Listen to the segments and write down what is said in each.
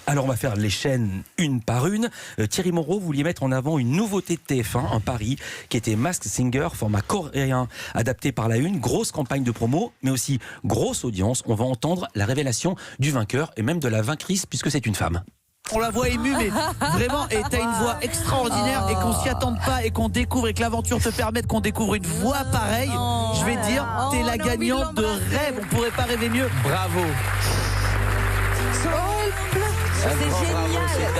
Alors on va faire les chaînes une par une. Thierry Moreau, vous vouliez mettre en avant une nouveauté de TF1, un pari, qui était Masked Singer, format coréen adapté par la une, grosse campagne de promo, mais aussi grosse audience. On va entendre la révélation du vainqueur et même de la vainctrice puisque c'est une femme. On la voit émue, mais vraiment, et t'as une voix extraordinaire et qu'on s'y attende pas et qu'on découvre et que l'aventure te permette qu'on découvre une voix pareille. Je vais te dire, t'es la gagnante de rêve. On pourrait pas rêver mieux. Bravo. C'est génial. C'est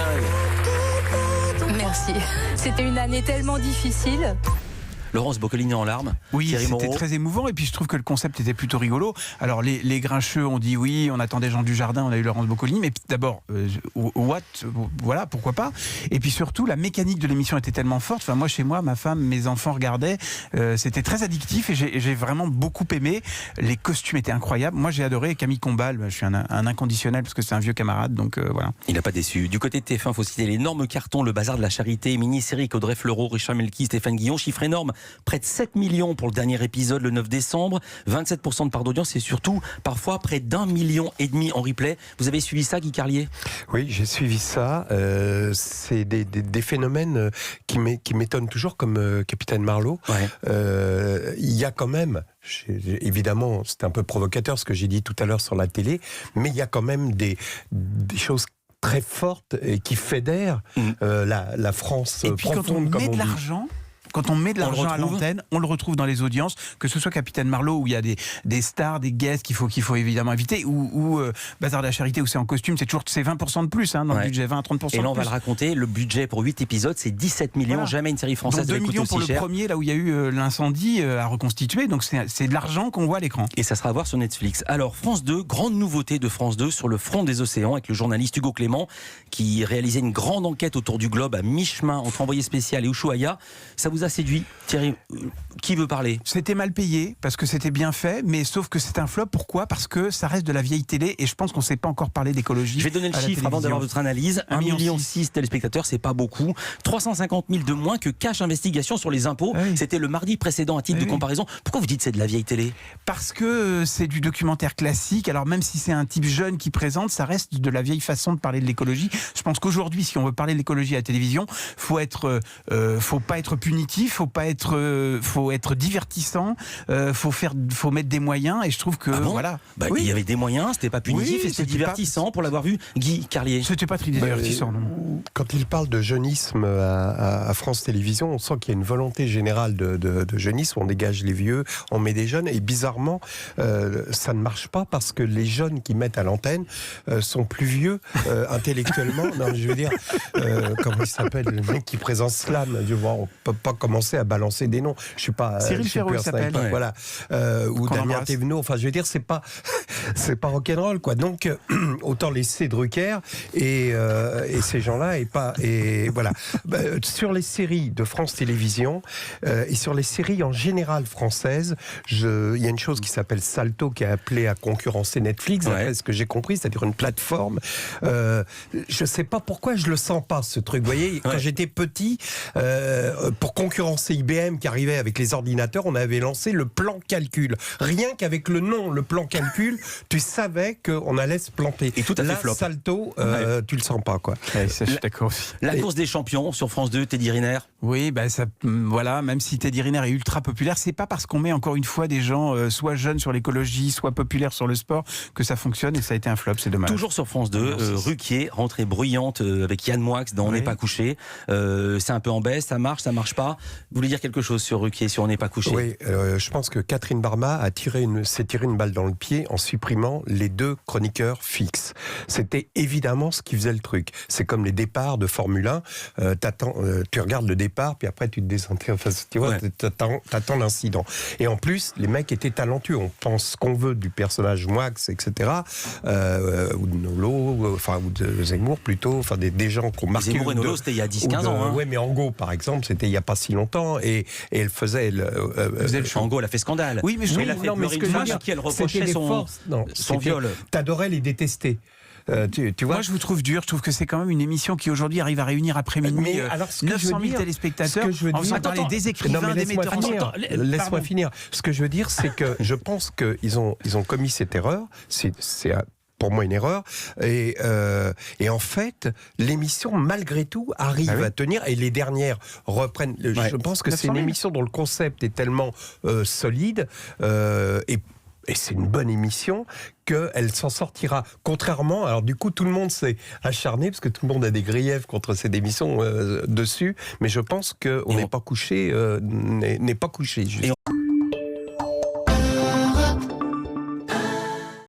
dingue. Merci. C'était une année tellement difficile. Laurence Boccolini en larmes. Oui, Thierry c'était Moreau. très émouvant et puis je trouve que le concept était plutôt rigolo. Alors les grincheux ont dit oui, on attendait Jean Dujardin, on a eu Laurence Boccolini, mais d'abord, voilà, pourquoi pas. Et puis surtout, la mécanique de l'émission était tellement forte. Enfin, moi, chez moi, ma femme, mes enfants regardaient. C'était très addictif et j'ai vraiment beaucoup aimé. Les costumes étaient incroyables. Moi, j'ai adoré Camille Combal. Je suis un inconditionnel parce que c'est un vieux camarade, donc voilà. Il n'a pas déçu. Du côté de TF1, il faut citer l'énorme carton Le Bazar de la Charité, mini-série Audrey Fleurot, Richard Melki, Stéphane Guillon, chiffre énorme. Près de 7 millions pour le dernier épisode le 9 décembre, 27% de part d'audience et surtout parfois près d'1,5 million en replay. Vous avez suivi ça, Guy Carlier ? Oui, j'ai suivi ça. C'est des phénomènes qui m'étonnent toujours, comme Capitaine Marlowe. Ouais. Il y a quand même, évidemment, c'est un peu provocateur ce que j'ai dit tout à l'heure sur la télé, mais il y a quand même des choses très fortes et qui fédèrent la France et puis profonde, quand on met comme de on dit. l'argent. Quand on met de l'argent à l'antenne, on le retrouve dans les audiences, que ce soit Capitaine Marlowe où il y a des stars, des guests qu'il faut évidemment inviter, ou Bazar de la Charité où c'est en costume, c'est 20% de plus dans le budget, 20 à 30%. Et là on va le raconter, le budget pour 8 épisodes c'est 17 millions, Voilà. Jamais une série française donc 2 avait coûté millions pour aussi le cher. premier, là où il y a eu l'incendie à reconstituer, donc c'est de l'argent qu'on voit à l'écran. Et ça sera à voir sur Netflix. Alors France 2, grande nouveauté de France 2 sur le front des océans avec le journaliste Hugo Clément qui réalisait une grande enquête autour du globe à mi-chemin entre Envoyé spécial et Ushuaïa. Ça vous a séduit, Thierry? Qui veut parler? C'était mal payé parce que c'était bien fait, mais sauf que c'est un flop. Pourquoi? Parce que ça reste de la vieille télé et je pense qu'on ne sait pas encore parler d'écologie. Je vais donner le chiffre avant d'avoir votre analyse. 1,6 million de téléspectateurs, c'est pas beaucoup. 350 000 de moins que Cash Investigation sur les impôts. Oui. C'était le mardi précédent à titre de comparaison. Pourquoi vous dites c'est de la vieille télé? Parce que c'est du documentaire classique. Alors même si c'est un type jeune qui présente, ça reste de la vieille façon de parler de l'écologie. Je pense qu'aujourd'hui, si on veut parler de l'écologie à la télévision, faut pas être punitif, faut être divertissant, faut mettre des moyens. Et je trouve que voilà. Il y avait des moyens, c'était pas punitif et c'était divertissant pour l'avoir vu. Guy Carlier. C'était pas très divertissant, non. Quand il parle de jeunisme à France Télévisions, on sent qu'il y a une volonté générale de jeunisme. On dégage les vieux, on met des jeunes. Et bizarrement, ça ne marche pas parce que les jeunes qui mettent à l'antenne sont plus vieux intellectuellement. Non, je veux dire, comment il s'appelle, le mec qui présente Slam. On peut pas commencer à balancer des noms. Je suis pas Cyril Ferraud, il s'appelle. Voilà. Ou Damien Thévenot. Enfin, je veux dire, c'est pas rock'n'roll, quoi. Donc, autant laisser Drucker et ces gens-là et voilà. Sur les séries de France Télévisions et sur les séries en général françaises, il y a une chose qui s'appelle Salto qui est appelée à concurrencer Netflix, d'après ce que j'ai compris, c'est-à-dire une plateforme. Je sais pas pourquoi je le sens pas, ce truc. Vous voyez, quand j'étais petit, pour concurrencer IBM qui arrivait avec les ordinateurs, on avait lancé le plan calcul. Rien qu'avec le nom, le plan calcul, tu savais qu'on allait se planter. Et tout à fait là, flop. Salto, tu le sens pas, quoi. Ouais, ça, je suis d'accord aussi. La course des champions sur France 2, Teddy Riner. Oui, voilà, même si Teddy Riner est ultra populaire, c'est pas parce qu'on met encore une fois des gens soit jeunes sur l'écologie, soit populaires sur le sport que ça fonctionne et ça a été un flop, c'est dommage. Toujours sur France 2, Ruquier, rentrée bruyante avec Yann Moix dans On n'est pas couché. C'est un peu en baisse, ça marche pas. Vous voulez dire quelque chose sur Ruquier, sur On n'est pas couché? Oui, je pense que Catherine Barma s'est tiré une balle dans le pied en supprimant les 2 chroniqueurs fixes. C'était évidemment ce qui faisait le truc. C'est comme les départs de Formule 1. Tu regardes le départ, puis après tu te descends. Enfin, tu vois, t'attends l'incident. Et en plus, les mecs étaient talentueux. On pense ce qu'on veut du personnage Moix, etc. Ou de Nolo, ou de Zemmour plutôt. Enfin, des gens qui ont marqué. Zemmour et Nolo, c'était il y a 10-15 ans. Oui, mais Angot, par exemple, c'était il n'y a pas si longtemps. Et elle faisait. Angot, elle a fait scandale. Oui, mais je elle a fait pleurer une femme qui elle reprochait son viol. T'adorais les détester. Tu vois. Moi, je vous trouve dur. Je trouve que c'est quand même une émission qui aujourd'hui arrive à réunir après minuit 900 000 téléspectateurs. En faisant parler des écrivains, des metteurs en scène. Laisse-moi finir. Ce que je veux dire, c'est que je pense qu'ils ont commis cette erreur. C'est pour moi une erreur. Et en fait, l'émission, malgré tout, arrive à tenir. Et les dernières reprennent. Je pense que c'est une émission dont le concept est tellement solide et c'est une bonne émission qu'elle s'en sortira. Contrairement, alors du coup, tout le monde s'est acharné parce que tout le monde a des griefs contre cette émission dessus. Mais je pense qu'on n'est pas couché, n'est pas couché. Juste.